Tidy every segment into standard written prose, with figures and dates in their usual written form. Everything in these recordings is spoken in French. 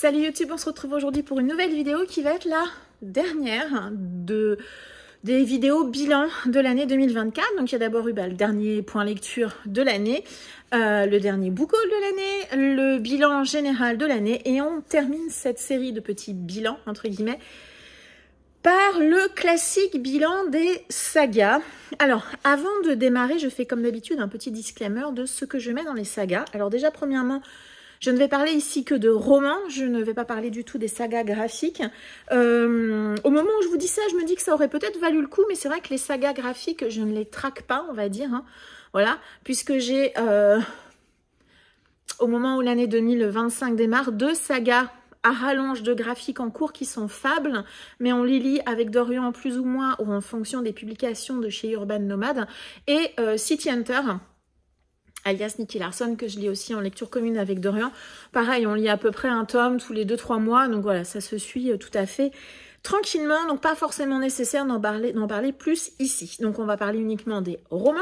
Salut YouTube, on se retrouve aujourd'hui pour une nouvelle vidéo qui va être la dernière des vidéos bilan de l'année 2024. Donc il y a d'abord eu le dernier point lecture de l'année, le dernier book haul de l'année, le bilan général de l'année et on termine cette série de petits bilans entre guillemets par le classique bilan des sagas. Alors avant de démarrer, je fais comme d'habitude un petit disclaimer de ce que je mets dans les sagas. Alors déjà premièrement, je ne vais parler ici que de romans, je ne vais pas parler du tout des sagas graphiques. Au moment où je vous dis ça, je me dis que ça aurait peut-être valu le coup, mais c'est vrai que les sagas graphiques, je ne les traque pas, on va dire. Hein. Voilà, puisque j'ai, au moment où l'année 2025 démarre, 2 sagas à rallonge de graphiques en cours qui sont fables, mais on les lit avec Dorian plus ou moins, ou en fonction des publications de chez Urban Nomad, et City Hunter, alias Nicky Larson, que je lis aussi en lecture commune avec Dorian. Pareil, on lit à peu près un tome tous les 2-3 mois, donc voilà, ça se suit tout à fait tranquillement, donc pas forcément nécessaire d'en parler plus ici. Donc on va parler uniquement des romans.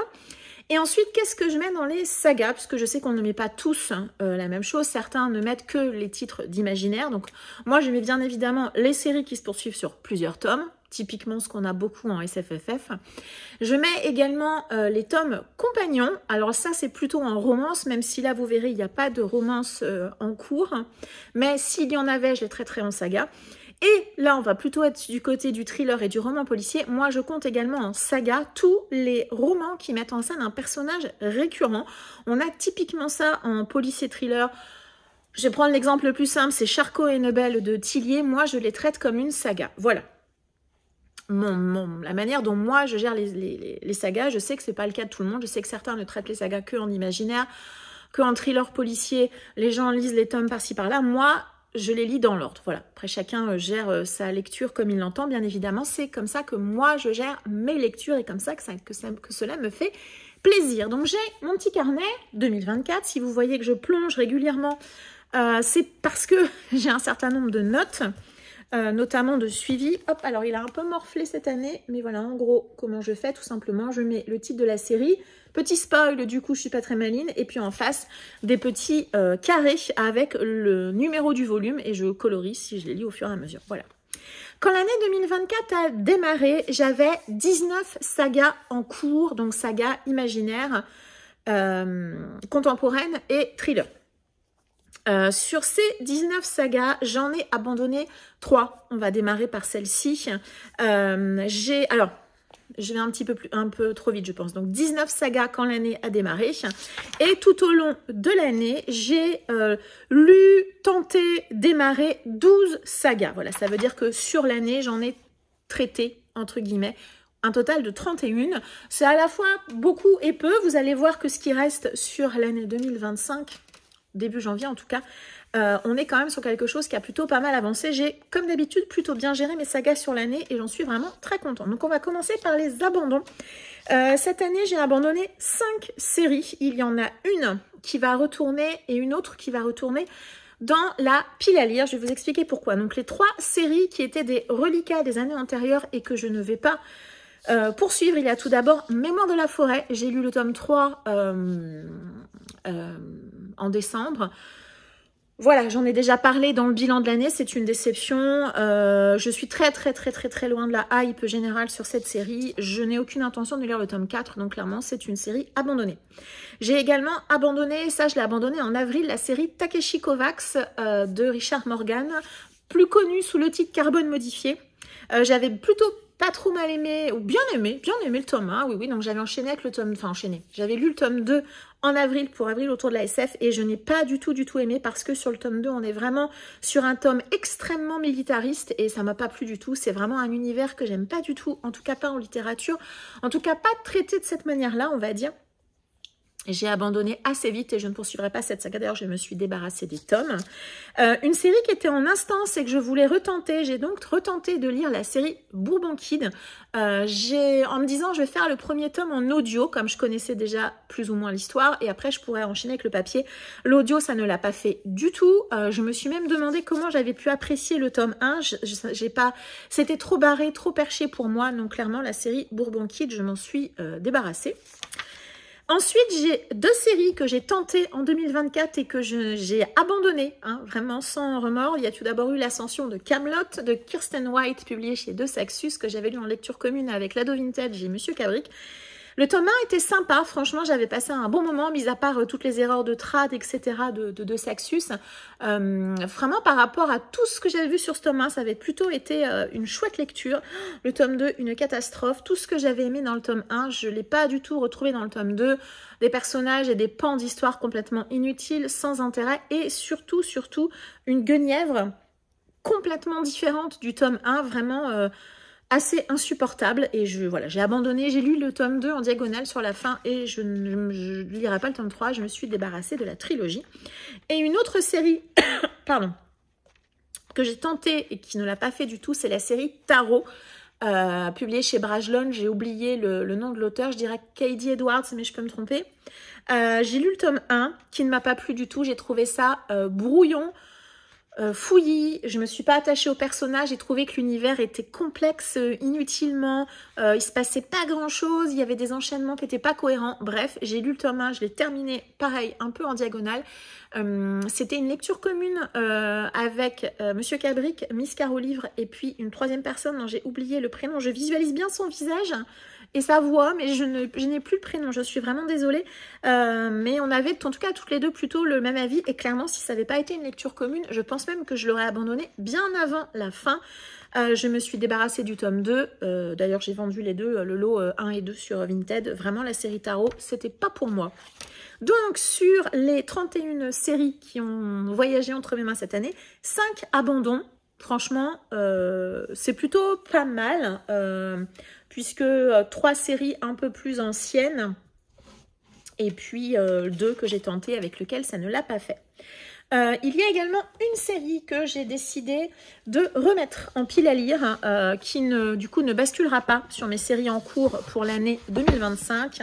Et ensuite, qu'est-ce que je mets dans les sagas? Puisque je sais qu'on ne met pas tous la même chose. Certains ne mettent que les titres d'imaginaire. Donc moi, je mets bien évidemment les séries qui se poursuivent sur plusieurs tomes. Typiquement ce qu'on a beaucoup en SFFF. Je mets également les tomes compagnons. Alors ça, c'est plutôt en romance, même si là, vous verrez, il n'y a pas de romance en cours. Mais s'il y en avait, je les traiterais en saga. Et là, on va plutôt être du côté du thriller et du roman policier. Moi, je compte également en saga tous les romans qui mettent en scène un personnage récurrent. On a typiquement ça en policier thriller. Je vais prendre l'exemple le plus simple, c'est Charcot et Nebel de Tillier. Moi, je les traite comme une saga. Voilà. La manière dont moi, je gère les sagas, je sais que c'est pas le cas de tout le monde. Je sais que certains ne traitent les sagas que en imaginaire, que en thriller policier. Les gens lisent les tomes par-ci par-là. Moi, je les lis dans l'ordre, voilà. Après, chacun gère sa lecture comme il l'entend, bien évidemment. C'est comme ça que moi, je gère mes lectures et comme ça que cela me fait plaisir. Donc, j'ai mon petit carnet 2024. Si vous voyez que je plonge régulièrement, c'est parce que j'ai un certain nombre de notes, notamment de suivi. Hop, alors il a un peu morflé cette année, mais voilà, en gros, comment je fais, tout simplement. Je mets le titre de la série. Petit spoil, du coup, je suis pas très maline. Et puis en face, des petits carrés avec le numéro du volume. Et je colorie si je les lis au fur et à mesure. Voilà. Quand l'année 2024 a démarré, j'avais 19 sagas en cours. Donc sagas imaginaires, contemporaines et thriller. Sur ces 19 sagas, j'en ai abandonné 3. On va démarrer par celle-ci. Alors, je vais un peu trop vite, je pense. Donc, 19 sagas quand l'année a démarré. Et tout au long de l'année, j'ai lu, tenté, démarré 12 sagas. Voilà, ça veut dire que sur l'année, j'en ai traité, entre guillemets, un total de 31. C'est à la fois beaucoup et peu. Vous allez voir que ce qui reste sur l'année 2025, début janvier en tout cas, on est quand même sur quelque chose qui a plutôt pas mal avancé. J'ai, comme d'habitude, plutôt bien géré mes sagas sur l'année et j'en suis vraiment très contente. Donc on va commencer par les abandons. Cette année, j'ai abandonné 5 séries. Il y en a une qui va retourner et une autre qui va retourner dans la pile à lire. Je vais vous expliquer pourquoi. Donc les 3 séries qui étaient des reliquats des années antérieures et que je ne vais pas poursuivre, il y a tout d'abord Mémoire de la forêt. J'ai lu le tome 3 en décembre. Voilà, j'en ai déjà parlé dans le bilan de l'année, c'est une déception. Je suis très loin de la hype générale sur cette série. Je n'ai aucune intention de lire le tome 4, donc clairement, c'est une série abandonnée. J'ai également abandonné, ça je l'ai abandonné en avril, la série Takeshi Kovacs de Richard Morgan, plus connue sous le titre Carbone modifié. J'avais plutôt pas trop mal aimé, ou bien aimé le tome 1, oui, donc j'avais enchaîné avec le tome, j'avais lu le tome 2 en avril pour avril autour de la SF et je n'ai pas du tout aimé parce que sur le tome 2, on est vraiment sur un tome extrêmement militariste et ça m'a pas plu du tout. C'est vraiment un univers que j'aime pas du tout, en tout cas pas en littérature, en tout cas pas traité de cette manière-là, on va dire. J'ai abandonné assez vite et je ne poursuivrai pas cette saga. D'ailleurs, je me suis débarrassée des tomes. Une série qui était en instance et que je voulais retenter. J'ai donc retenté de lire la série Bourbon Kid. En me disant, je vais faire le premier tome en audio, comme je connaissais déjà plus ou moins l'histoire. Et après, je pourrais enchaîner avec le papier. L'audio, ça ne l'a pas fait du tout. Je me suis même demandé comment j'avais pu apprécier le tome 1. C'était trop barré, trop perché pour moi. Donc clairement, la série Bourbon Kid, je m'en suis débarrassée. Ensuite, j'ai 2 séries que j'ai tentées en 2024 et que j'ai abandonnées, hein, vraiment sans remords. Il y a tout d'abord eu l'ascension de Camelot de Kirsten White, publié chez De Saxus, que j'avais lu en lecture commune avec Lado Vintage et Monsieur Cabric. Le tome 1 était sympa, franchement, j'avais passé un bon moment, mis à part toutes les erreurs de trad, etc. de Saxus. Vraiment, par rapport à tout ce que j'avais vu sur ce tome 1, ça avait plutôt été une chouette lecture. Le tome 2, une catastrophe. Tout ce que j'avais aimé dans le tome 1, je ne l'ai pas du tout retrouvé dans le tome 2. Des personnages et des pans d'histoire complètement inutiles, sans intérêt, et surtout, une guenièvre complètement différente du tome 1, vraiment... assez insupportable, et voilà, j'ai abandonné. J'ai lu le tome 2 en diagonale sur la fin et je ne lirai pas le tome 3. Je me suis débarrassée de la trilogie. Et une autre série pardon, que j'ai tentée et qui ne l'a pas fait du tout, c'est la série Tarot, publiée chez Brajlon. J'ai oublié le nom de l'auteur, je dirais Katie Edwards, mais je peux me tromper. J'ai lu le tome 1 qui ne m'a pas plu du tout. J'ai trouvé ça brouillon, fouillis, je me suis pas attachée au personnage, j'ai trouvé que l'univers était complexe inutilement, il se passait pas grand chose, il y avait des enchaînements qui étaient pas cohérents. Bref, j'ai lu le tome 1, je l'ai terminé pareil, un peu en diagonale. C'était une lecture commune avec Monsieur Cabric, Miss Caro Livre et puis une 3e personne dont j'ai oublié le prénom. Je visualise bien son visage et sa voix, mais je n'ai plus le prénom, je suis vraiment désolée. Mais on avait en tout cas toutes les deux plutôt le même avis, et clairement si ça n'avait pas été une lecture commune, je pense même que je l'aurais abandonné bien avant la fin. Je me suis débarrassée du tome 2, d'ailleurs j'ai vendu les deux, le lot 1 et 2 sur Vinted. Vraiment la série Tarot, c'était pas pour moi. Donc sur les 31 séries qui ont voyagé entre mes mains cette année, 5 abandons. Franchement, c'est plutôt pas mal, puisque 3 séries un peu plus anciennes, et puis 2 que j'ai tentées avec lesquelles ça ne l'a pas fait. Il y a également une série que j'ai décidé de remettre en pile à lire, qui du coup ne basculera pas sur mes séries en cours pour l'année 2025.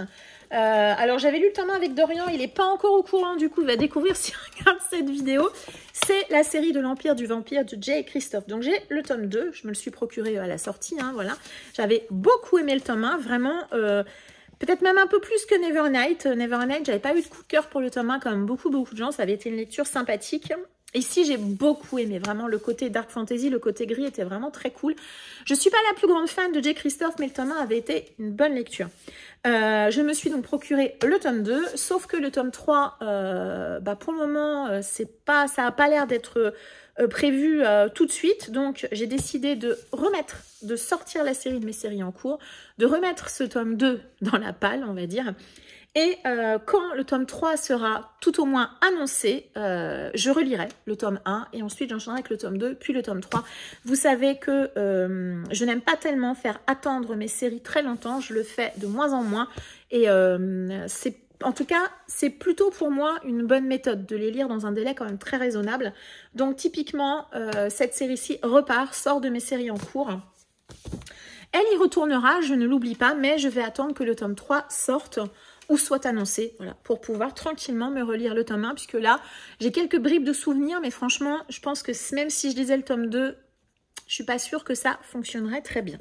Alors j'avais lu le tome 1 avec Dorian, il n'est pas encore au courant, du coup il va découvrir s'il regarde cette vidéo. C'est la série de l'Empire du Vampire de Jay et Christophe. Donc j'ai le tome 2, je me le suis procuré à la sortie, hein, voilà. J'avais beaucoup aimé le tome 1, vraiment, peut-être même un peu plus que Nevernight. Nevernight, j'avais pas eu de coup de cœur pour le tome 1 comme beaucoup de gens, ça avait été une lecture sympathique. Ici, j'ai beaucoup aimé, vraiment, le côté dark fantasy, le côté gris était vraiment très cool. Je suis pas la plus grande fan de Jay Christophe, mais le tome 1 avait été une bonne lecture. Je me suis donc procuré le tome 2, sauf que le tome 3, pour le moment, ça n'a pas l'air d'être prévu tout de suite. Donc, j'ai décidé de sortir la série de mes séries en cours, de remettre ce tome 2 dans la palle, on va dire. Et quand le tome 3 sera tout au moins annoncé, je relirai le tome 1 et ensuite j'enchaînerai avec le tome 2, puis le tome 3. Vous savez que je n'aime pas tellement faire attendre mes séries très longtemps, je le fais de moins en moins. Et en tout cas, c'est plutôt pour moi une bonne méthode de les lire dans un délai quand même très raisonnable. Donc typiquement, cette série-ci sort de mes séries en cours. Elle y retournera, je ne l'oublie pas, mais je vais attendre que le tome 3 sorte ou soit annoncé, voilà, pour pouvoir tranquillement me relire le tome 1, puisque là, j'ai quelques bribes de souvenirs, mais franchement, je pense que même si je lisais le tome 2, je suis pas sûre que ça fonctionnerait très bien.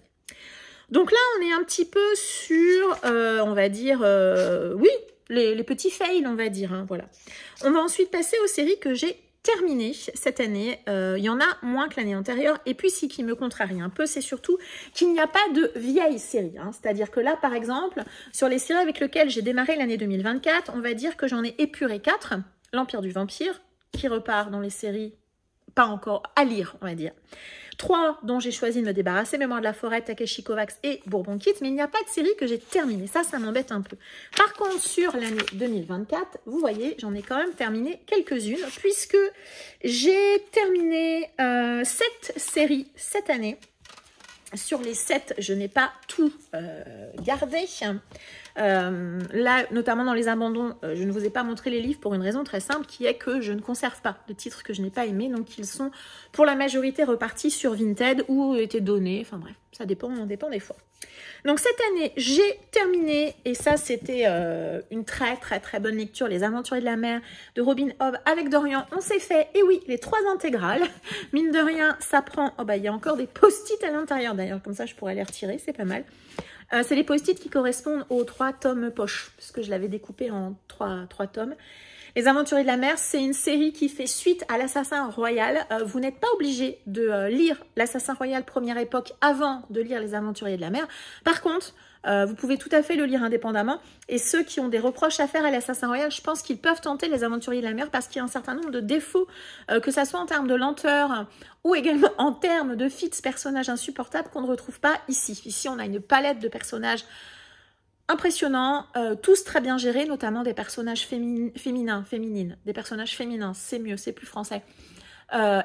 Donc là, on est un petit peu sur, on va dire, oui, les petits fails, on va dire, hein, voilà. On va ensuite passer aux séries que j'ai terminé cette année. Il y en a moins que l'année antérieure, et puis ce qui me contrarie un peu, c'est surtout qu'il n'y a pas de vieilles séries, hein. C'est-à-dire que là, par exemple, sur les séries avec lesquelles j'ai démarré l'année 2024, on va dire que j'en ai épuré 4. L'Empire du Vampire, qui repart dans les séries pas encore à lire, on va dire. 3 dont j'ai choisi de me débarrasser, Mémoire de la Forêt, Takeshi Kovacs et Bourbon Kids, mais il n'y a pas de série que j'ai terminée. Ça m'embête un peu. Par contre, sur l'année 2024, vous voyez, j'en ai quand même terminé quelques-unes, puisque j'ai terminé 7 séries cette année. Sur les 7, je n'ai pas tout gardé. Là, notamment dans les abandons, je ne vous ai pas montré les livres pour une raison très simple, qui est que je ne conserve pas de titres que je n'ai pas aimés, donc ils sont pour la majorité repartis sur Vinted ou étaient donnés, enfin bref, ça dépend des fois. Donc cette année, j'ai terminé, et ça c'était une très bonne lecture, Les Aventuriers de la Mer de Robin Hobb avec Dorian. On s'est fait, et oui, les 3 intégrales. Mine de rien, ça prend, il y a encore des post-it à l'intérieur d'ailleurs, comme ça je pourrais les retirer, c'est pas mal. C'est les post-it qui correspondent aux 3 tomes poche, puisque je l'avais découpé en 3 tomes. Les Aventuriers de la Mer, c'est une série qui fait suite à l'Assassin Royal. Vous n'êtes pas obligé de lire l'Assassin Royal première époque avant de lire les Aventuriers de la Mer. Par contre, vous pouvez tout à fait le lire indépendamment. Et ceux qui ont des reproches à faire à l'Assassin Royal, je pense qu'ils peuvent tenter les Aventuriers de la Mer parce qu'il y a un certain nombre de défauts, que ça soit en termes de lenteur ou également en termes de fit, personnages insupportables qu'on ne retrouve pas ici. Ici, on a une palette de personnages impressionnants, tous très bien gérés, notamment des personnages féminines, des personnages féminins, c'est mieux, c'est plus français.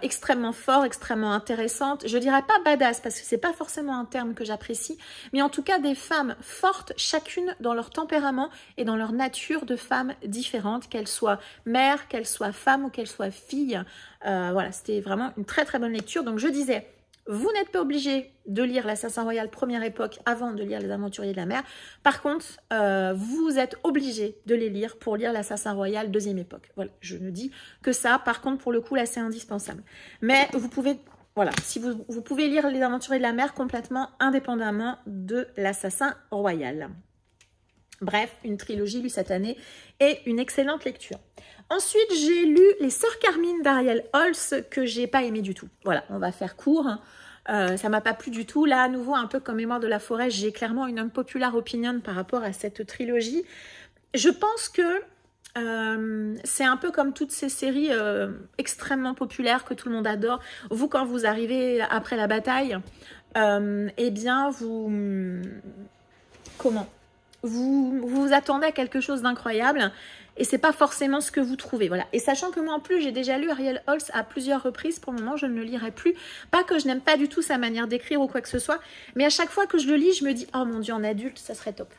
Extrêmement fort, extrêmement intéressante. Je dirais pas badass parce que c'est pas forcément un terme que j'apprécie, mais en tout cas des femmes fortes, chacune dans leur tempérament et dans leur nature de femmes différentes, qu'elles soient mères, qu'elles soient femmes ou qu'elles soient filles. Voilà, c'était vraiment une très très bonne lecture. Donc je disais, vous n'êtes pas obligé de lire l'Assassin Royal première époque avant de lire les Aventuriers de la Mer. Par contre, vous êtes obligé de les lire pour lire l'Assassin Royal deuxième époque. Voilà, je ne dis que ça. Par contre, pour le coup, là, c'est indispensable. Mais vous pouvez, voilà, si vous pouvez lire les Aventuriers de la Mer complètement indépendamment de l'Assassin Royal. Bref, une trilogie lue cette année et une excellente lecture. Ensuite, j'ai lu Les Sœurs Carmine d'Ariel Holz que j'ai pas aimé du tout. Voilà, on va faire court. Ça m'a pas plu du tout. Là, à nouveau, un peu comme Mémoire de la forêt, j'ai clairement une unpopular opinion par rapport à cette trilogie. Je pense que c'est un peu comme toutes ces séries extrêmement populaires que tout le monde adore. Vous, quand vous arrivez après la bataille, eh bien, vous vous attendez à quelque chose d'incroyable et c'est pas forcément ce que vous trouvez. Voilà. Et sachant que moi en plus j'ai déjà lu Ariel Holz à plusieurs reprises, pour le moment je ne le lirai plus. Pas que je n'aime pas du tout sa manière d'écrire ou quoi que ce soit, mais à chaque fois que je le lis, je me dis oh mon Dieu, en adulte ça serait top.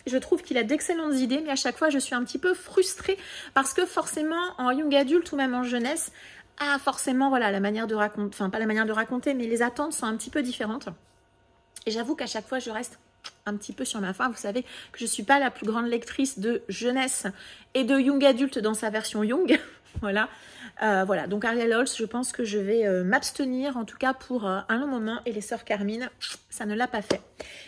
Je trouve qu'il a d'excellentes idées, mais à chaque fois je suis un petit peu frustrée parce que forcément en young adulte ou même en jeunesse, forcément voilà la manière de raconter, enfin pas la manière de raconter, mais les attentes sont un petit peu différentes. Et j'avoue qu'à chaque fois je reste un petit peu sur ma faim. Vous savez que je ne suis pas la plus grande lectrice de jeunesse et de young adulte dans sa version young. Voilà. Voilà. Donc Ariel Holz, je pense que je vais m'abstenir en tout cas pour un long moment. Et Les Sœurs Carmine, ça ne l'a pas fait.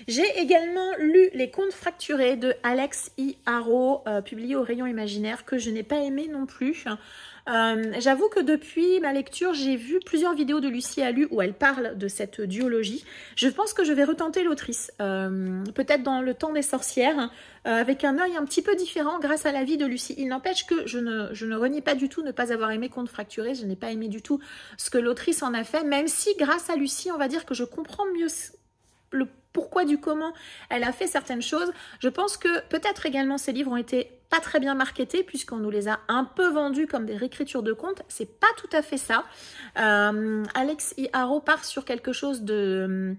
J'ai également lu Les Contes fracturés de Alex I. Harrow, publié au Rayon Imaginaire, que je n'ai pas aimé non plus. J'avoue que depuis ma lecture, j'ai vu plusieurs vidéos de Lucie Allu où elle parle de cette duologie. Je pense que je vais retenter l'autrice, peut-être dans Le Temps des sorcières, avec un œil un petit peu différent grâce à la vie de Lucie. Il n'empêche que je ne renie pas du tout ne pas avoir aimé Contes fracturés. Je n'ai pas aimé du tout ce que l'autrice en a fait, même si grâce à Lucie, on va dire que je comprends mieux le pourquoi du comment elle a fait certaines choses. Je pense que peut-être également ces livres ont été pas très bien marketés puisqu'on nous les a un peu vendus comme des réécritures de contes. C'est pas tout à fait ça. Alex I. Harrow part sur quelque chose de...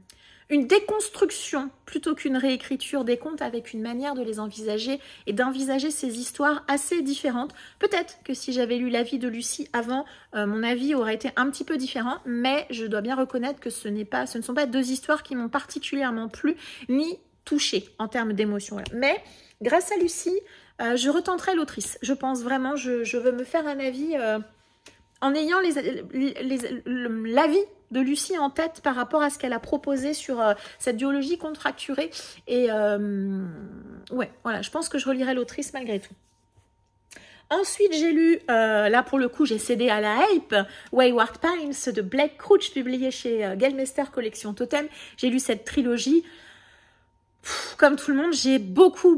une déconstruction plutôt qu'une réécriture des contes avec une manière de les envisager et d'envisager ces histoires assez différentes. Peut-être que si j'avais lu l'avis de Lucie avant, mon avis aurait été un petit peu différent, mais je dois bien reconnaître que ce ne sont pas deux histoires qui m'ont particulièrement plu ni touchée en termes d'émotion. Voilà. Mais grâce à Lucie, je retenterai l'autrice. Je pense vraiment, je veux me faire un avis en ayant l'avis de Lucie en tête par rapport à ce qu'elle a proposé sur cette duologie Contes fracturés. Et ouais, voilà, je pense que je relirai l'autrice malgré tout. Ensuite, j'ai lu, là pour le coup, j'ai cédé à la hype, Wayward Pines de Blake Crouch, publié chez Gelmester Collection Totem. J'ai lu cette trilogie. Comme tout le monde, j'ai beaucoup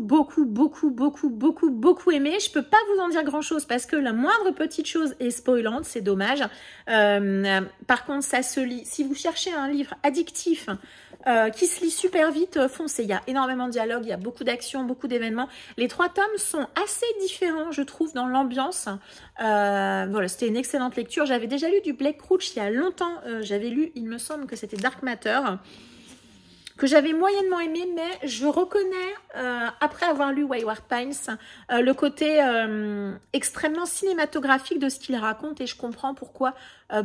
aimé. Je peux pas vous en dire grand chose parce que la moindre petite chose est spoilante, c'est dommage. Par contre, ça se lit. Si vous cherchez un livre addictif qui se lit super vite, foncez. Il y a énormément de dialogues, il y a beaucoup d'actions, beaucoup d'événements. Les 3 tomes sont assez différents, je trouve, dans l'ambiance. Voilà, c'était une excellente lecture. J'avais déjà lu du Blake Crouch il y a longtemps. J'avais lu, il me semble que c'était Dark Matter, que j'avais moyennement aimé, mais je reconnais, après avoir lu Wayward Pines, le côté extrêmement cinématographique de ce qu'il raconte, et je comprends pourquoi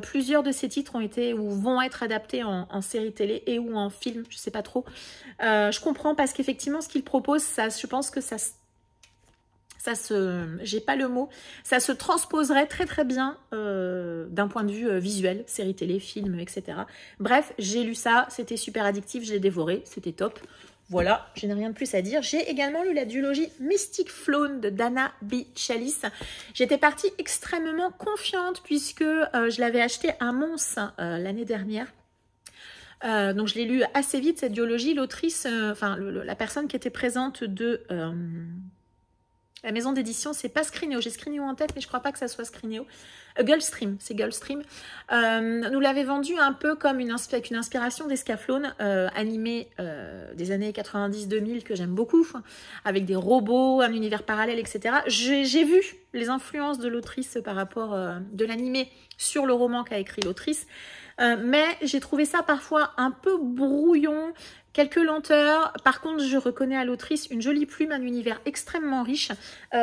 plusieurs de ces titres ont été ou vont être adaptés en série télé et ou en film, je sais pas trop. Je comprends parce qu'effectivement, ce qu'il propose, ça, je pense que j'ai pas le mot, ça se transposerait très bien d'un point de vue visuel, série télé, film, etc. Bref, j'ai lu ça, c'était super addictif, je l'ai dévoré, c'était top. Voilà, je n'ai rien de plus à dire. J'ai également lu la duologie Mystic Flown de Dana B. Chalice. J'étais partie extrêmement confiante puisque je l'avais acheté à Mons l'année dernière. Donc je l'ai lu assez vite cette duologie. L'autrice, la personne qui était présente de la maison d'édition, c'est pas Scrinéo. J'ai Scrinéo en tête, mais je crois pas que ça soit Scrinéo. Gulfstream, c'est Gulfstream. Nous l'avait vendu un peu comme une inspiration d'Escaflowne, animé des années 90-2000 que j'aime beaucoup, avec des robots, un univers parallèle, etc. J'ai vu les influences de l'autrice par rapport de l'animé sur le roman qu'a écrit l'autrice. Mais j'ai trouvé ça parfois un peu brouillon, quelques lenteurs. Par contre, je reconnais à l'autrice une jolie plume, un univers extrêmement riche.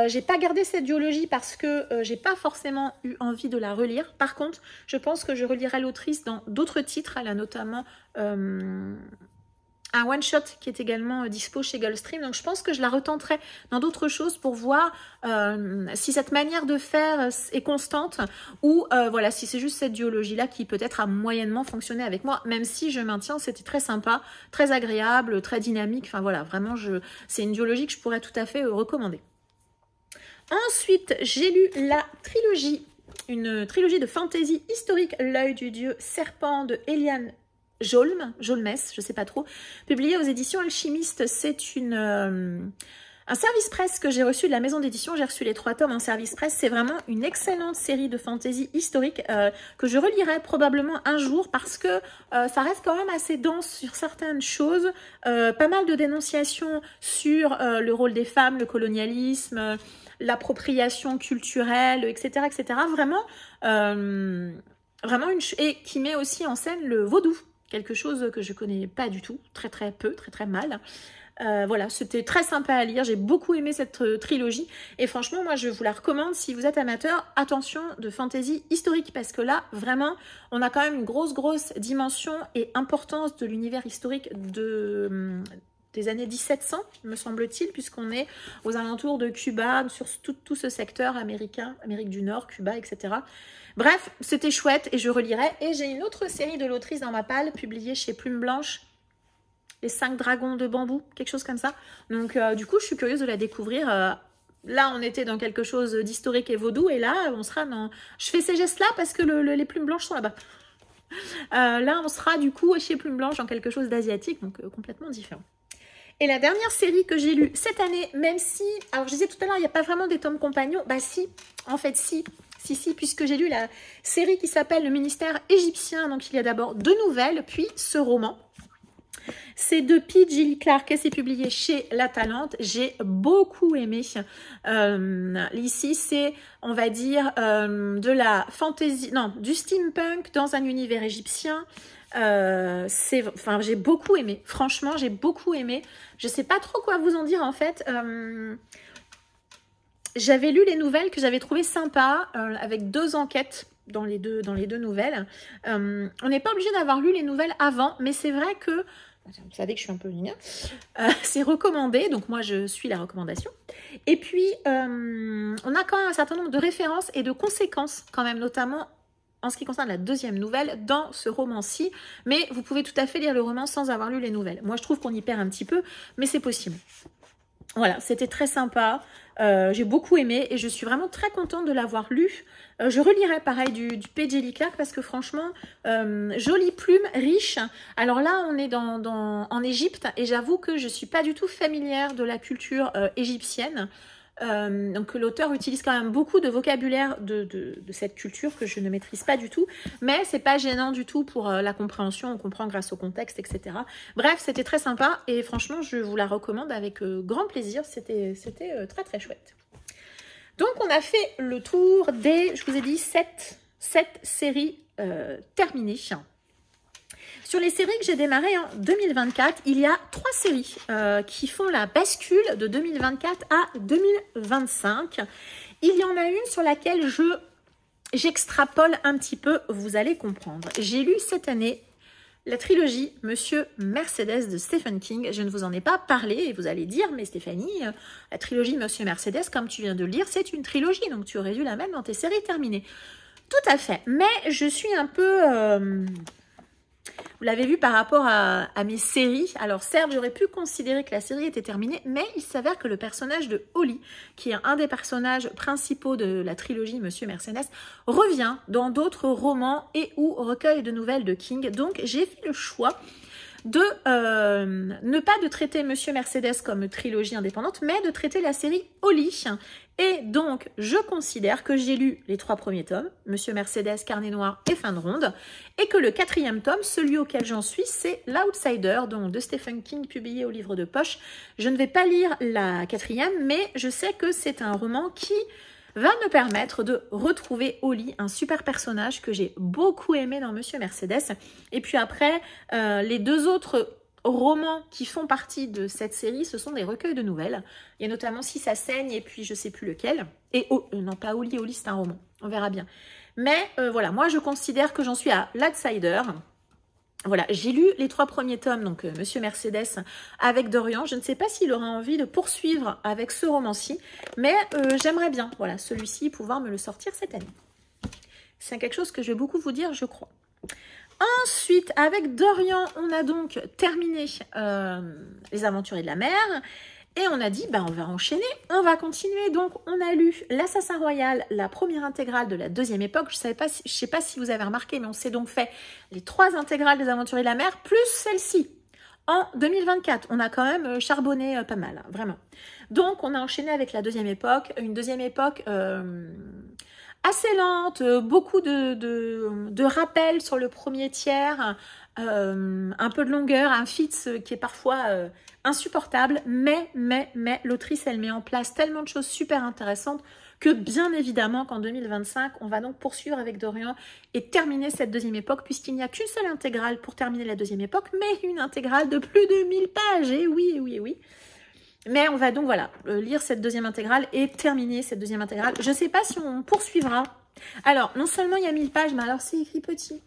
J'ai pas gardé cette duologie parce que j'ai pas forcément eu envie de la relire. Par contre, je pense que je relirai l'autrice dans d'autres titres. Elle a notamment un one-shot qui est également dispo chez Gulfstream. Donc, je pense que je la retenterai dans d'autres choses pour voir si cette manière de faire est constante ou voilà, si c'est juste cette duologie-là qui peut-être a moyennement fonctionné avec moi, même si je maintiens, c'était très sympa, très agréable, très dynamique. Enfin, voilà, vraiment, c'est une duologie que je pourrais tout à fait recommander. Ensuite, j'ai lu la trilogie, une trilogie de fantasy historique, L'œil du dieu serpent de Eliane Jolmes, je ne sais pas trop, publié aux éditions Alchimiste. C'est un service presse que j'ai reçu de la maison d'édition. J'ai reçu les 3 tomes en service presse. C'est vraiment une excellente série de fantasy historique que je relirai probablement un jour parce que ça reste quand même assez dense sur certaines choses. Pas mal de dénonciations sur le rôle des femmes, le colonialisme, l'appropriation culturelle, etc. etc. Vraiment, et qui met aussi en scène le vaudou. Quelque chose que je connais pas du tout, très mal. Voilà, c'était très sympa à lire, j'ai beaucoup aimé cette trilogie et franchement moi je vous la recommande si vous êtes amateur. Attention, de fantasy historique parce que là vraiment on a quand même une grosse dimension et importance de l'univers historique des années 1700 me semble-t-il, puisqu'on est aux alentours de Cuba, sur tout ce secteur américain, Amérique du Nord, Cuba, etc. Bref, c'était chouette et je relirai. Et j'ai une autre série de l'autrice dans ma palle, publiée chez Plume Blanche, Les 5 dragons de bambou, quelque chose comme ça. Donc du coup, je suis curieuse de la découvrir. Là, on était dans quelque chose d'historique et vaudou, et là, on sera dans... Je fais ces gestes-là parce que les plumes blanches sont là-bas. Là, on sera du coup chez Plume Blanche dans quelque chose d'asiatique, donc complètement différent. Et la dernière série que j'ai lue cette année, même si... Alors, je disais tout à l'heure, il n'y a pas vraiment des tomes compagnons. Bah si, en fait, si, puisque j'ai lu la série qui s'appelle Le Ministère égyptien. Donc, il y a d'abord 2 nouvelles, puis ce roman. C'est de P. Gilly Clark et c'est publié chez La Talente. J'ai beaucoup aimé. Ici, c'est, on va dire, de la fantasy... Non, du steampunk dans un univers égyptien. J'ai beaucoup aimé, franchement j'ai beaucoup aimé. Je sais pas trop quoi vous en dire en fait. J'avais lu les nouvelles que j'avais trouvées sympas avec 2 enquêtes dans les deux nouvelles. On n'est pas obligé d'avoir lu les nouvelles avant, mais c'est vrai que vous savez que je suis un peu ligne. C'est recommandé, donc moi je suis la recommandation. Et puis on a quand même un certain nombre de références et de conséquences quand même, notamment en ce qui concerne la 2e nouvelle dans ce roman-ci, mais vous pouvez tout à fait lire le roman sans avoir lu les nouvelles. Moi, je trouve qu'on y perd un petit peu, mais c'est possible. Voilà, c'était très sympa, j'ai beaucoup aimé et je suis vraiment très contente de l'avoir lu. Je relirai pareil du P. Gilly Clark parce que franchement, jolie plume, riche. Alors là, on est en Égypte et j'avoue que je ne suis pas du tout familière de la culture égyptienne. Donc l'auteur utilise quand même beaucoup de vocabulaire de cette culture que je ne maîtrise pas du tout, mais c'est pas gênant du tout pour la compréhension, on comprend grâce au contexte, etc. Bref, c'était très sympa et franchement je vous la recommande avec grand plaisir, c'était très chouette. Donc on a fait le tour des, je vous ai dit, 7 séries terminées. Sur les séries que j'ai démarrées en 2024, il y a 3 séries qui font la bascule de 2024 à 2025. Il y en a une sur laquelle j'extrapole un petit peu, vous allez comprendre. J'ai lu cette année la trilogie Monsieur Mercedes de Stephen King. Je ne vous en ai pas parlé et vous allez dire, mais Stéphanie, la trilogie Monsieur Mercedes, comme tu viens de le lire, c'est une trilogie, donc tu aurais dû la mettre dans tes séries terminées. Tout à fait, mais je suis un peu... Vous l'avez vu par rapport à mes séries. Alors certes, j'aurais pu considérer que la série était terminée, mais il s'avère que le personnage de Holly, qui est un des personnages principaux de la trilogie Monsieur Mercedes, revient dans d'autres romans et ou recueils de nouvelles de King. Donc j'ai fait le choix de ne pas de traiter Monsieur Mercedes comme trilogie indépendante, mais de traiter la série Holly. Et donc, je considère que j'ai lu les 3 premiers tomes, Monsieur Mercedes, Carnet Noir et Fin de Ronde, et que le 4e tome, celui auquel j'en suis, c'est L'Outsider, donc de Stephen King, publié au livre de poche. Je ne vais pas lire la 4e, mais je sais que c'est un roman qui va me permettre de retrouver Holly, un super personnage que j'ai beaucoup aimé dans Monsieur Mercedes. Et puis après, les 2 autres romans qui font partie de cette série, ce sont des recueils de nouvelles. Il y a notamment Si ça saigne et puis je sais plus lequel. Et non, pas Holly, Holly c'est un roman, on verra bien. Mais voilà, moi je considère que j'en suis à L'Outsider. Voilà, j'ai lu les 3 premiers tomes, donc Monsieur Mercedes avec Dorian. Je ne sais pas s'il aura envie de poursuivre avec ce roman-ci, mais j'aimerais bien, voilà, celui-ci, pouvoir me le sortir cette année. C'est quelque chose que je vais beaucoup vous dire, je crois. Ensuite, avec Dorian, on a donc terminé Les Aventuriers de la Mer. Et on a dit, bah, on va enchaîner, on va continuer. Donc, on a lu L'Assassin Royal, la première intégrale de la 2e époque. Je ne sais pas si vous avez remarqué, mais on s'est donc fait les 3 intégrales des Aventuriers de la Mer, plus celle-ci. En 2024, on a quand même charbonné pas mal, hein, vraiment. Donc, on a enchaîné avec la 2e époque, une 2e époque assez lente, beaucoup de rappels sur le premier tiers, un peu de longueur, un fitz qui est parfois insupportable, mais l'autrice, elle met en place tellement de choses super intéressantes que bien évidemment qu'en 2025, on va donc poursuivre avec Dorian et terminer cette 2e époque, puisqu'il n'y a qu'une seule intégrale pour terminer la 2e époque, mais une intégrale de plus de 1000 pages, et oui. Mais on va donc, voilà, lire cette 2e intégrale et terminer cette 2e intégrale. Je ne sais pas si on poursuivra. Alors, non seulement il y a 1000 pages, mais alors c'est écrit petit.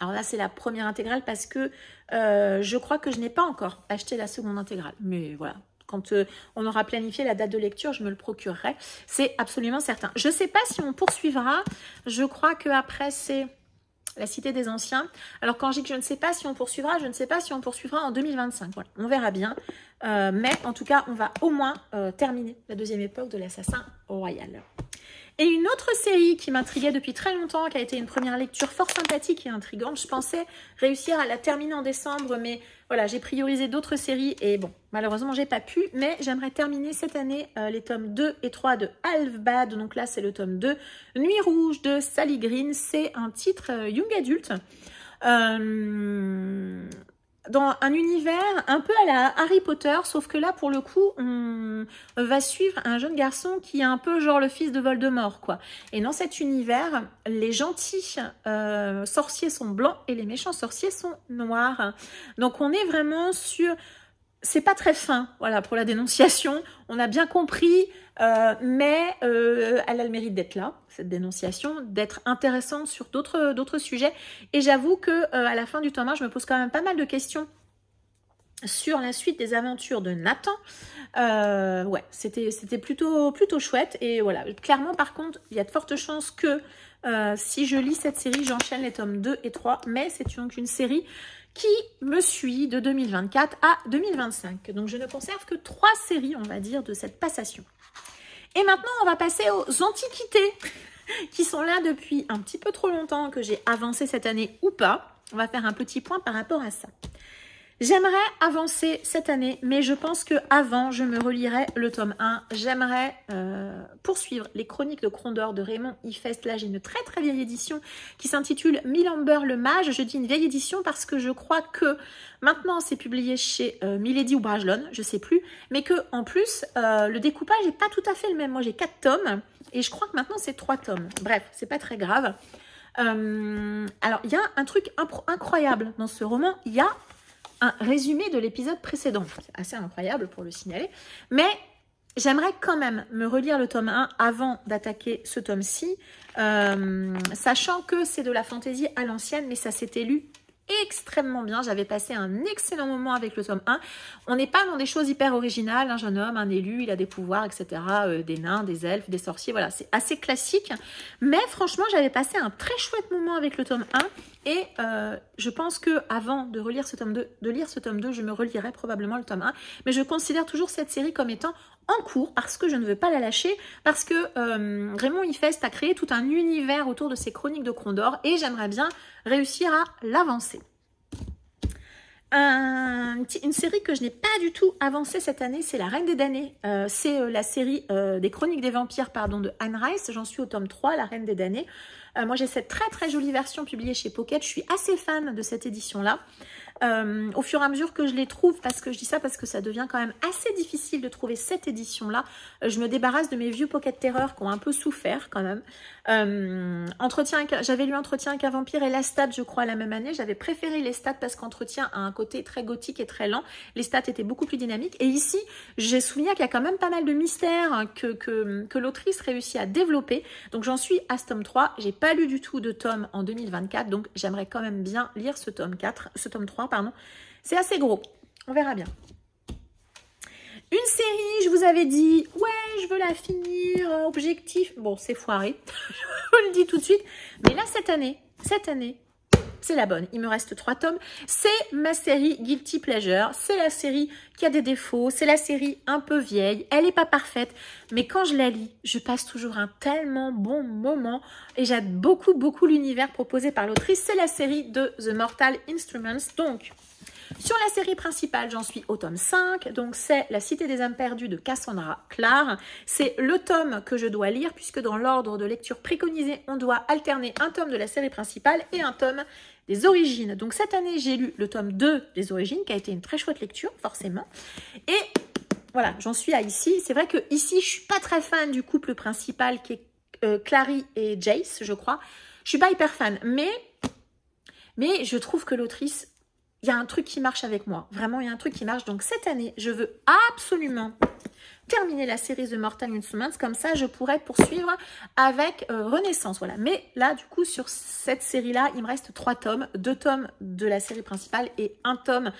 Alors là, c'est la première intégrale parce que je crois que je n'ai pas encore acheté la seconde intégrale. Mais voilà, quand on aura planifié la date de lecture, je me le procurerai. C'est absolument certain. Je ne sais pas si on poursuivra. Je crois qu'après, c'est La Cité des Anciens. Alors, quand je dis que je ne sais pas si on poursuivra, je ne sais pas si on poursuivra en 2025. Voilà, on verra bien. Mais en tout cas, on va au moins terminer la 2e époque de l'Assassin Royal. Et une autre série qui m'intriguait depuis très longtemps, qui a été une première lecture fort sympathique et intrigante. Je pensais réussir à la terminer en décembre, mais voilà, j'ai priorisé d'autres séries et bon, malheureusement, j'ai pas pu. Mais j'aimerais terminer cette année les tomes 2 et 3 de Half-Bad. Donc là, c'est le tome 2. Nuit Rouge de Sally Green. C'est un titre young adulte. Dans un univers un peu à la Harry Potter, sauf que là, pour le coup, on va suivre un jeune garçon qui est un peu genre le fils de Voldemort, quoi. Et dans cet univers, les gentils sorciers sont blancs et les méchants sorciers sont noirs. Donc, on est vraiment sur... C'est pas très fin, voilà, pour la dénonciation. On a bien compris, mais elle a le mérite d'être là, cette dénonciation, d'être intéressante sur d'autres sujets. Et j'avoue que à la fin du tome 1, je me pose quand même pas mal de questions sur la suite des aventures de Nathan. Ouais, c'était plutôt chouette. Et voilà, clairement, par contre, il y a de fortes chances que si je lis cette série, j'enchaîne les tomes 2 et 3. Mais c'est donc une série qui me suit de 2024 à 2025. Donc, je ne conserve que 3 séries, on va dire, de cette passation. Et maintenant, on va passer aux antiquités qui sont là depuis un petit peu trop longtemps, que j'ai avancé cette année ou pas. On va faire un petit point par rapport à ça. J'aimerais avancer cette année, mais je pense qu'avant, je me relirai le tome 1. J'aimerais poursuivre les Chroniques de Krondor de Raymond Ifest. Là, j'ai une très très vieille édition qui s'intitule Milamber le Mage. Je dis une vieille édition parce que je crois que maintenant, c'est publié chez Milady ou Brajlon, je sais plus. Mais que en plus, le découpage n'est pas tout à fait le même. Moi, j'ai 4 tomes et je crois que maintenant, c'est 3 tomes. Bref, c'est pas très grave. Alors, il y a un truc incroyable dans ce roman. Il y a un résumé de l'épisode précédent. C'est assez incroyable pour le signaler. Mais j'aimerais quand même me relire le tome 1 avant d'attaquer ce tome-ci, sachant que c'est de la fantaisie à l'ancienne, mais ça s'était lu extrêmement bien. J'avais passé un excellent moment avec le tome 1. On n'est pas dans des choses hyper originales. Un jeune homme, un élu, il a des pouvoirs, etc. Des nains, des elfes, des sorciers. Voilà, c'est assez classique. Mais franchement, j'avais passé un très chouette moment avec le tome 1. Et je pense que avant de relire ce tome 2, je me relirai probablement le tome 1. Mais je considère toujours cette série comme étant en cours parce que je ne veux pas la lâcher, parce que Raymond Ifest a créé tout un univers autour de ces chroniques de Krondor et j'aimerais bien réussir à l'avancer. Une série que je n'ai pas du tout avancée cette année, c'est La Reine des damnés. C'est la série des Chroniques des vampires de Anne Rice. J'en suis au tome 3, La Reine des damnés. Moi, j'ai cette très très jolie version publiée chez Pocket. Je suis assez fan de cette édition-là. Au fur et à mesure que je les trouve, parce que je dis ça parce que ça devient quand même assez difficile de trouver cette édition-là, je me débarrasse de mes vieux Pocket Terreur qui ont un peu souffert quand même. J'avais lu Entretien avec un vampire et Lestat, je crois, la même année. J'avais préféré Lestat parce qu'Entretien a un côté très gothique et très lent. Lestat était beaucoup plus dynamique. Et ici, j'ai souvenir qu'il y a quand même pas mal de mystères que l'autrice réussit à développer. Donc j'en suis à ce tome 3. J'ai pas lu du tout de tome en 2024, donc j'aimerais quand même bien lire ce tome 3, pardon. C'est assez gros. On verra bien. Une série, je vous avais dit, ouais, je veux la finir, objectif. Bon, c'est foiré, je vous le dis tout de suite. Mais là, cette année, c'est la bonne. Il me reste 3 tomes. C'est ma série Guilty Pleasure. C'est la série qui a des défauts. C'est la série un peu vieille. Elle n'est pas parfaite. Mais quand je la lis, je passe toujours un tellement bon moment. Et j'aime beaucoup, beaucoup l'univers proposé par l'autrice. C'est la série de The Mortal Instruments. Donc, sur la série principale, j'en suis au tome 5. Donc, c'est La Cité des âmes perdues de Cassandra Clare. C'est le tome que je dois lire puisque dans l'ordre de lecture préconisé, on doit alterner un tome de la série principale et un tome des origines. Donc, cette année, j'ai lu le tome 2 des origines qui a été une très chouette lecture, forcément. Et voilà, j'en suis à ici. C'est vrai que ici, je suis pas très fan du couple principal qui est Clary et Jace, je crois. Je suis pas hyper fan, mais je trouve que l'autrice, il y a un truc qui marche avec moi. Vraiment, il y a un truc qui marche. Donc, cette année, je veux absolument terminer la série The Mortal Instruments. Comme ça, je pourrais poursuivre avec Renaissance. Voilà. Mais là, du coup, sur cette série-là, il me reste 3 tomes. 2 tomes de la série principale et 1 tome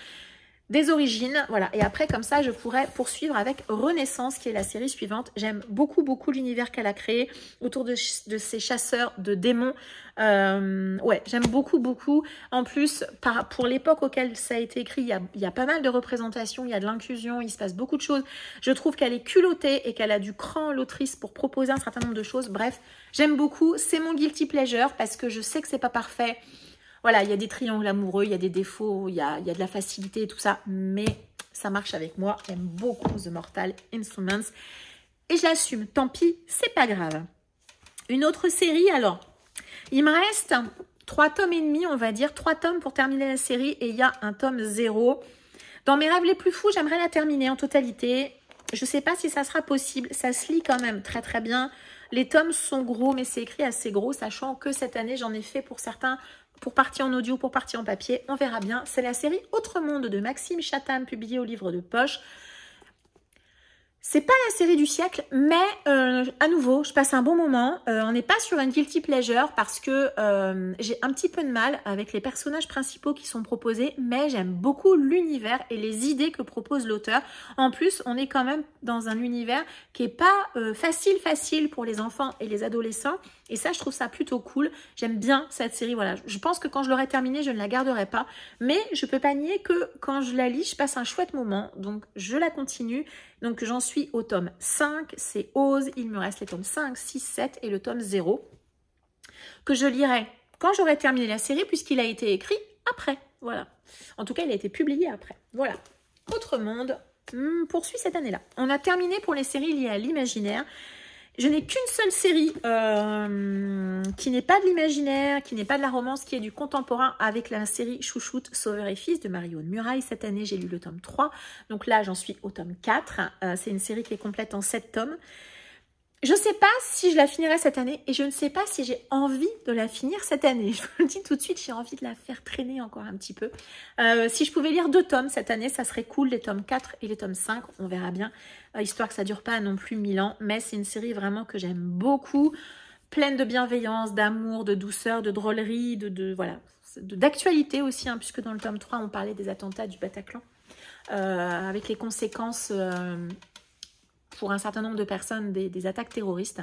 des origines. Voilà. Et après, comme ça, je pourrais poursuivre avec Renaissance, qui est la série suivante. J'aime beaucoup, beaucoup l'univers qu'elle a créé autour de ces chasseurs de démons. Ouais, j'aime beaucoup, beaucoup. En plus, pour l'époque auquel ça a été écrit, il y a pas mal de représentations, il y a de l'inclusion, il se passe beaucoup de choses. Je trouve qu'elle est culottée et qu'elle a du cran, l'autrice, pour proposer un certain nombre de choses. Bref, j'aime beaucoup. C'est mon guilty pleasure parce que je sais que c'est pas parfait. Voilà, il y a des triangles amoureux, il y a des défauts, il y a de la facilité et tout ça, mais ça marche avec moi. J'aime beaucoup The Mortal Instruments et je l'assume. Tant pis, c'est pas grave. Une autre série, alors, il me reste 3 tomes et demi, on va dire, 3 tomes pour terminer la série et il y a un tome 0. Dans mes rêves les plus fous, j'aimerais la terminer en totalité. Je ne sais pas si ça sera possible, ça se lit quand même très très bien. Les tomes sont gros, mais c'est écrit assez gros, sachant que cette année, j'en ai fait pour certains, pour partie en audio, pour partie en papier. On verra bien. C'est la série Autre Monde de Maxime Chatham, publiée au livre de poche. C'est pas la série du siècle, mais à nouveau, je passe un bon moment. On n'est pas sur un guilty pleasure parce que j'ai un petit peu de mal avec les personnages principaux qui sont proposés, mais j'aime beaucoup l'univers et les idées que propose l'auteur. En plus, on est quand même dans un univers qui est pas facile pour les enfants et les adolescents. Et ça, je trouve ça plutôt cool. J'aime bien cette série. Voilà, je pense que quand je l'aurai terminée, je ne la garderai pas. Mais je peux pas nier que quand je la lis, je passe un chouette moment. Donc, je la continue. Donc, j'en suis au tome 5. C'est Ose. Il me reste les tomes 5, 6, 7 et le tome 0. Que je lirai quand j'aurai terminé la série, puisqu'il a été écrit après. Voilà. En tout cas, il a été publié après. Voilà. Autre Monde poursuit cette année-là. On a terminé pour les séries liées à l'imaginaire. Je n'ai qu'une seule série qui n'est pas de l'imaginaire, qui n'est pas de la romance, qui est du contemporain avec la série Chouchoute, Sauveur et Fils de Marie-Aude Muraille. Cette année, j'ai lu le tome 3. Donc là, j'en suis au tome 4. C'est une série qui est complète en 7 tomes. Je ne sais pas si je la finirai cette année et je ne sais pas si j'ai envie de la finir cette année. Je vous le dis tout de suite, j'ai envie de la faire traîner encore un petit peu. Si je pouvais lire 2 tomes cette année, ça serait cool, les tomes 4 et les tomes 5, on verra bien. Histoire que ça ne dure pas non plus 1000 ans, mais c'est une série vraiment que j'aime beaucoup pleine de bienveillance, d'amour, de douceur, de drôlerie, voilà, d'actualité aussi, hein, puisque dans le tome 3, on parlait des attentats du Bataclan, avec les conséquences pour un certain nombre de personnes des attaques terroristes.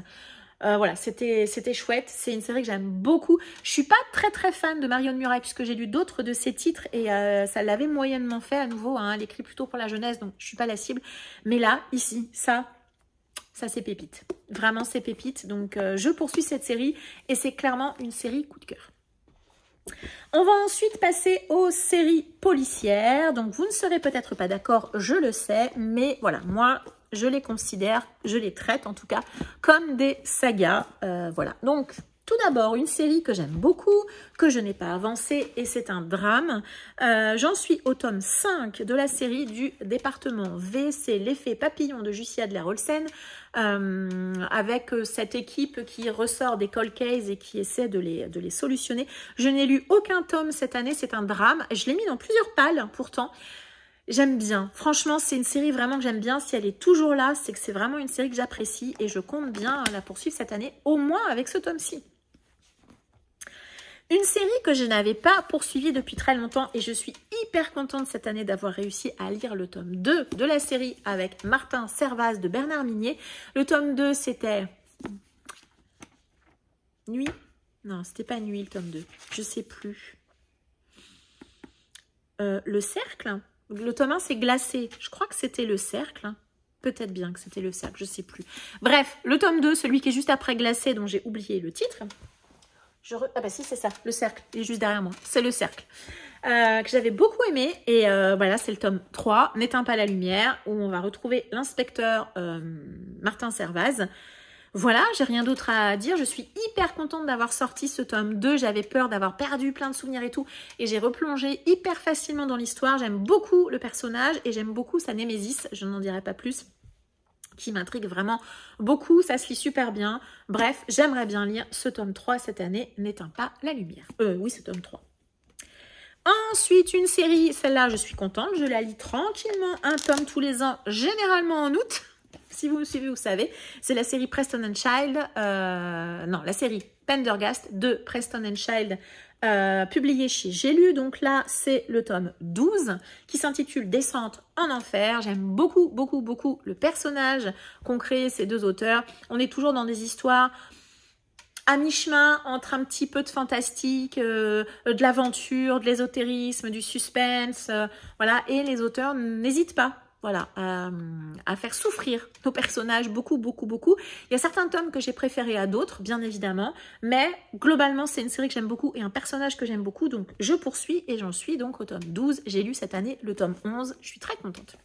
Voilà, c'était chouette. C'est une série que j'aime beaucoup. Je suis pas très fan de Marion Muraille puisque j'ai lu d'autres de ses titres et ça l'avait moyennement fait à nouveau. Hein, elle écrit plutôt pour la jeunesse, donc je suis pas la cible. Mais là, ici, ça c'est pépite. Vraiment, c'est pépite. Donc, je poursuis cette série et c'est clairement une série coup de cœur. On va ensuite passer aux séries policières. Donc, vous ne serez peut-être pas d'accord, je le sais, mais voilà, moi, je les considère, je les traite en tout cas, comme des sagas. Voilà, donc tout d'abord, une série que j'aime beaucoup, que je n'ai pas avancée, et c'est un drame. J'en suis au tome 5 de la série du département V, c'est l'effet papillon de Jussi Adler-Olsen, avec cette équipe qui ressort des cold cases et qui essaie de les solutionner. Je n'ai lu aucun tome cette année, c'est un drame. Je l'ai mis dans plusieurs pales, pourtant. J'aime bien. Franchement, c'est une série vraiment que j'aime bien. Si elle est toujours là, c'est que c'est vraiment une série que j'apprécie et je compte bien la poursuivre cette année, au moins avec ce tome-ci. Une série que je n'avais pas poursuivie depuis très longtemps et je suis hyper contente cette année d'avoir réussi à lire le tome 2 de la série avec Martin Servaz de Bernard Minier. Le tome 2, c'était Nuit? Non, c'était pas Nuit le tome 2. Je sais plus. Le Cercle? Le tome 1, c'est Glacé. Je crois que c'était Le Cercle. Peut-être bien que c'était Le Cercle, je ne sais plus. Bref, le tome 2, celui qui est juste après Glacé, dont j'ai oublié le titre. Ah bah si, c'est ça, Le Cercle. Il est juste derrière moi. C'est Le Cercle. Que j'avais beaucoup aimé. Et voilà, c'est le tome 3, N'éteins pas la lumière, où on va retrouver l'inspecteur Martin Servaz. Voilà, j'ai rien d'autre à dire. Je suis hyper contente d'avoir sorti ce tome 2. J'avais peur d'avoir perdu plein de souvenirs et tout. Et j'ai replongé hyper facilement dans l'histoire. J'aime beaucoup le personnage et j'aime beaucoup sa némésis. Je n'en dirai pas plus. Qui m'intrigue vraiment beaucoup. Ça se lit super bien. Bref, j'aimerais bien lire ce tome 3 cette année. N'éteins pas la lumière. Oui, c'est tome 3. Ensuite, une série. Celle-là, je suis contente. Je la lis tranquillement. Un tome tous les ans, généralement en août. Si vous me suivez, vous savez, c'est la série Preston and Child, non, la série Pendergast de Preston and Child, publiée chez J'ai lu. Donc là, c'est le tome 12 qui s'intitule Descente en enfer. J'aime beaucoup, beaucoup, beaucoup le personnage qu'ont créé ces deux auteurs. On est toujours dans des histoires à mi-chemin entre un petit peu de fantastique, de l'aventure, de l'ésotérisme, du suspense, voilà. Et les auteurs n'hésitent pas. Voilà, à faire souffrir nos personnages beaucoup, beaucoup, beaucoup. Il y a certains tomes que j'ai préférés à d'autres, bien évidemment, mais globalement, c'est une série que j'aime beaucoup et un personnage que j'aime beaucoup, donc je poursuis et j'en suis donc au tome 12. J'ai lu cette année le tome 11, je suis très contente.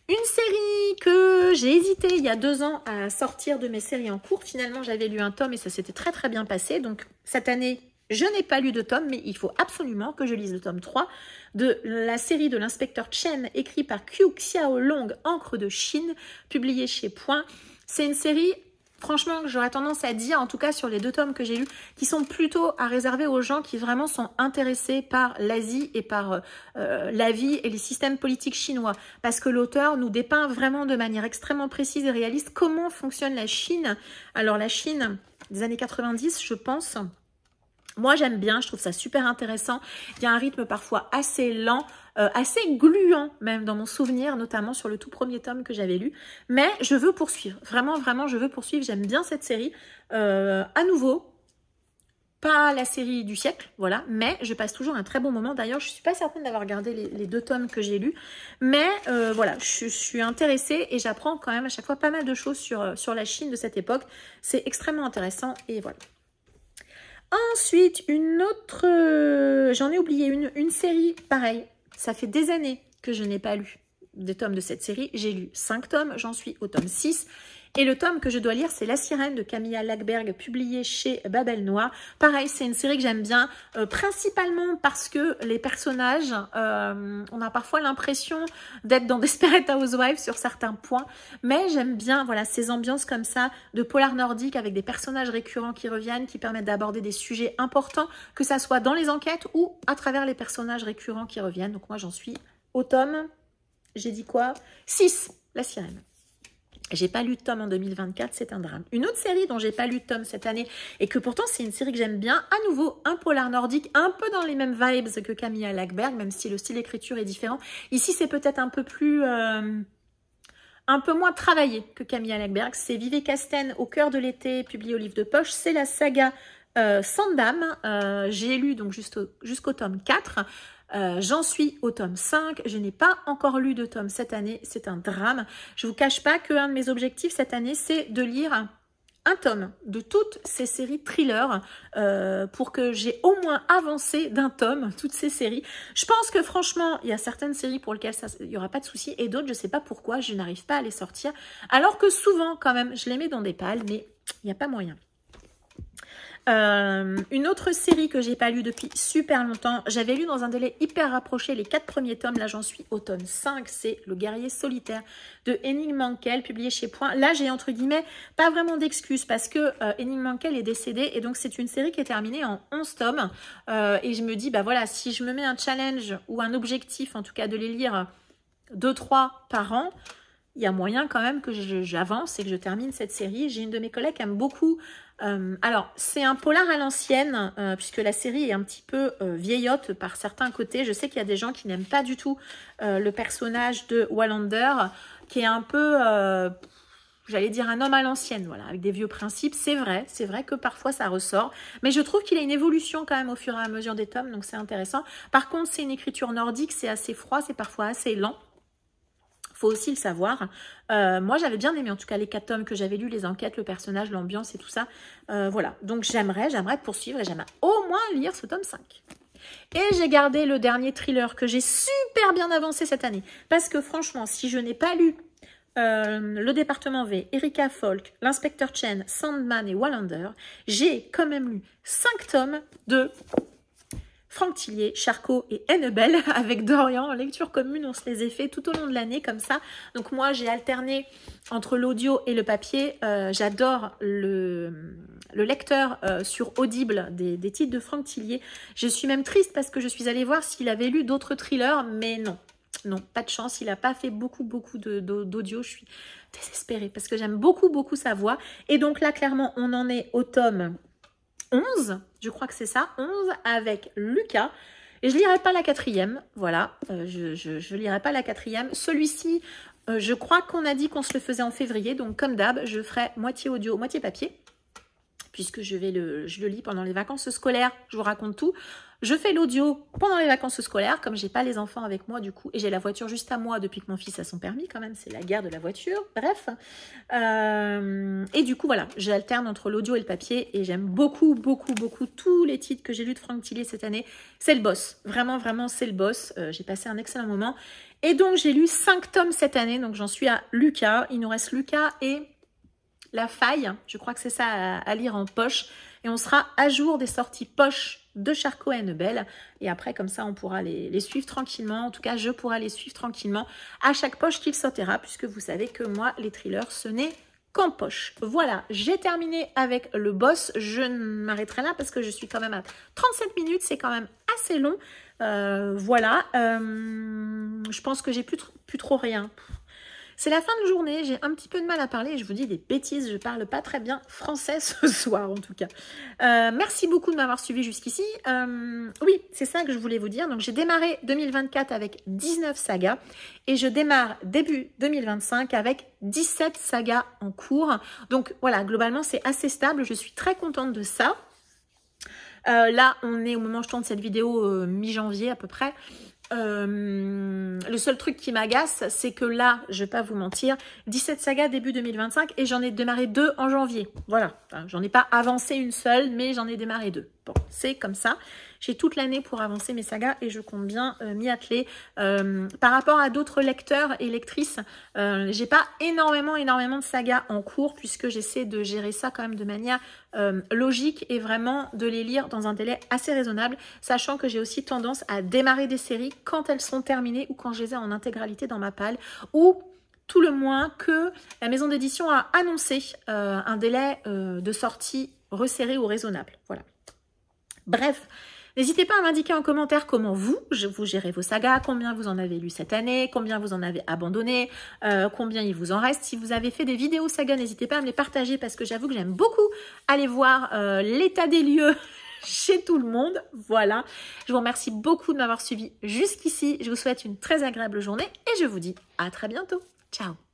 Une série que j'ai hésité il y a 2 ans à sortir de mes séries en cours. Finalement, j'avais lu un tome et ça s'était très, très bien passé. Donc, cette année, je n'ai pas lu de tome, mais il faut absolument que je lise le tome 3 de la série de l'inspecteur Chen, écrit par Qiu Xiaolong, Encre de Chine, publié chez Point. C'est une série, franchement, que j'aurais tendance à dire, en tout cas sur les 2 tomes que j'ai lus, qui sont plutôt à réserver aux gens qui vraiment sont intéressés par l'Asie et par la vie et les systèmes politiques chinois. Parce que l'auteur nous dépeint vraiment de manière extrêmement précise et réaliste comment fonctionne la Chine. Alors la Chine des années 90, je pense... Moi, j'aime bien, je trouve ça super intéressant. Il y a un rythme parfois assez lent, assez gluant même dans mon souvenir, notamment sur le tout premier tome que j'avais lu. Mais je veux poursuivre, vraiment, vraiment, je veux poursuivre. J'aime bien cette série. À nouveau, pas la série du siècle, voilà, mais je passe toujours un très bon moment. D'ailleurs, je ne suis pas certaine d'avoir regardé les 2 tomes que j'ai lus. Mais voilà, je suis intéressée et j'apprends quand même à chaque fois pas mal de choses sur la Chine de cette époque. C'est extrêmement intéressant et voilà. Ensuite, une autre, j'en ai oublié une série, pareil, ça fait des années que je n'ai pas lu des tomes de cette série. J'ai lu 5 tomes, j'en suis au tome 6. Et le tome que je dois lire, c'est La Sirène de Camilla Lackberg, publié chez Babel Noir. Pareil, c'est une série que j'aime bien, principalement parce que les personnages, on a parfois l'impression d'être dans Desperate Housewives sur certains points. Mais j'aime bien voilà, ces ambiances comme ça de polar nordique avec des personnages récurrents qui reviennent, qui permettent d'aborder des sujets importants, que ça soit dans les enquêtes ou à travers les personnages récurrents qui reviennent. Donc moi, j'en suis au tome, j'ai dit quoi? 6, La Sirène. J'ai pas lu de tome en 2024, c'est un drame. Une autre série dont j'ai pas lu de tome cette année et que pourtant c'est une série que j'aime bien, à nouveau un polar nordique, un peu dans les mêmes vibes que Camilla Lagerberg, même si le style d'écriture est différent. Ici c'est peut-être un peu plus... un peu moins travaillé que Camilla Lagerberg. C'est Vivez Casten au cœur de l'été, publié au livre de poche. C'est la saga Sandam. J'ai lu donc jusqu'au tome 4. J'en suis au tome 5. Je n'ai pas encore lu de tome cette année. C'est un drame. Je ne vous cache pas qu'un de mes objectifs cette année, c'est de lire un tome de toutes ces séries thrillers pour que j'ai au moins avancé d'un tome toutes ces séries. Je pense que franchement, il y a certaines séries pour lesquelles il n'y aura pas de souci et d'autres, je ne sais pas pourquoi, je n'arrive pas à les sortir. Alors que souvent, quand même, je les mets dans des pales, mais il n'y a pas moyen. Une autre série que j'ai pas lue depuis super longtemps, j'avais lu dans un délai hyper rapproché les 4 premiers tomes, là j'en suis au tome 5, c'est Le Guerrier Solitaire de Henning Mankell, publié chez Point. Là j'ai entre guillemets pas vraiment d'excuses parce que Henning Mankell est décédé et donc c'est une série qui est terminée en 11 tomes et je me dis bah voilà, si je me mets un challenge ou un objectif en tout cas de les lire 2-3 par an, il y a moyen quand même que j'avance et que je termine cette série. J'ai une de mes collègues qui aime beaucoup. Alors, c'est un polar à l'ancienne, puisque la série est un petit peu vieillotte par certains côtés. Je sais qu'il y a des gens qui n'aiment pas du tout le personnage de Wallander, qui est un peu, j'allais dire, un homme à l'ancienne, voilà, avec des vieux principes. C'est vrai que parfois ça ressort. Mais je trouve qu'il a une évolution quand même au fur et à mesure des tomes, donc c'est intéressant. Par contre, c'est une écriture nordique, c'est assez froid, c'est parfois assez lent. Faut aussi le savoir. Moi, j'avais bien aimé en tout cas les 4 tomes que j'avais lus, les enquêtes, le personnage, l'ambiance et tout ça. Voilà. Donc, j'aimerais poursuivre et j'aimerais au moins lire ce tome 5. Et j'ai gardé le dernier thriller que j'ai super bien avancé cette année. Parce que franchement, si je n'ai pas lu Le Département V, Erika Folk, L'Inspecteur Chen, Sandman et Wallander, j'ai quand même lu 5 tomes de Franck Tillier, Charcot et Hennebel avec Dorian en lecture commune. On se les a fait tout au long de l'année comme ça. Donc moi, j'ai alterné entre l'audio et le papier. J'adore le lecteur sur Audible des titres de Franck Tillier. Je suis même triste parce que je suis allée voir s'il avait lu d'autres thrillers, mais non. Non, pas de chance. Il n'a pas fait beaucoup d'audio. Je suis désespérée parce que j'aime beaucoup sa voix. Et donc là, clairement, on en est au tome 11, je crois que c'est ça, 11 avec Lucas. Et je ne lirai pas la 4e, voilà, je ne lirai pas la 4e. Celui-ci, je crois qu'on a dit qu'on se le faisait en février, donc comme d'hab, je ferai moitié audio, moitié papier, puisque je le lis pendant les vacances scolaires, je vous raconte tout. Je fais l'audio pendant les vacances scolaires, comme j'ai pas les enfants avec moi du coup, et j'ai la voiture juste à moi depuis que mon fils a son permis quand même, c'est la guerre de la voiture, bref. Et du coup voilà, j'alterne entre l'audio et le papier, et j'aime beaucoup tous les titres que j'ai lus de Franck Tillier cette année. C'est le boss, vraiment c'est le boss, j'ai passé un excellent moment. Et donc j'ai lu 5 tomes cette année, donc j'en suis à Lucas, il nous reste Lucas et La Faille, je crois que c'est ça à lire en poche, et on sera à jour des sorties poche de Charcot et Hennebel. Et après, comme ça, on pourra les suivre tranquillement. En tout cas, je pourrai les suivre tranquillement à chaque poche qu'il sortira, puisque vous savez que moi, les thrillers, ce n'est qu'en poche. Voilà, j'ai terminé avec le boss. Je m'arrêterai là parce que je suis quand même à 37 minutes. C'est quand même assez long. Voilà. Je pense que j'ai plus trop rien. C'est la fin de journée, j'ai un petit peu de mal à parler et je vous dis des bêtises, je parle pas très bien français ce soir en tout cas. Merci beaucoup de m'avoir suivi jusqu'ici. Oui, c'est ça que je voulais vous dire. Donc j'ai démarré 2024 avec 19 sagas et je démarre début 2025 avec 17 sagas en cours. Donc voilà, globalement c'est assez stable, je suis très contente de ça. Là, on est au moment où je tourne cette vidéo mi-janvier à peu près. Le seul truc qui m'agace, c'est que là, je vais pas vous mentir, 17 sagas début 2025 et j'en ai démarré 2 en janvier. Voilà, enfin, j'en ai pas avancé une seule, mais j'en ai démarré 2. Bon, c'est comme ça. J'ai toute l'année pour avancer mes sagas et je compte bien m'y atteler. Par rapport à d'autres lecteurs et lectrices, j'ai pas énormément de sagas en cours puisque j'essaie de gérer ça quand même de manière logique et vraiment de les lire dans un délai assez raisonnable, sachant que j'ai aussi tendance à démarrer des séries quand elles sont terminées ou quand je les ai en intégralité dans ma palle ou tout le moins que la maison d'édition a annoncé un délai de sortie resserré ou raisonnable. Voilà. Bref, N'hésitez pas à m'indiquer en commentaire comment vous gérez vos sagas, combien vous en avez lu cette année, combien vous en avez abandonné, combien il vous en reste. Si vous avez fait des vidéos sagas, n'hésitez pas à me les partager parce que j'avoue que j'aime beaucoup aller voir l'état des lieux chez tout le monde. Voilà, je vous remercie beaucoup de m'avoir suivi jusqu'ici. Je vous souhaite une très agréable journée et je vous dis à très bientôt. Ciao.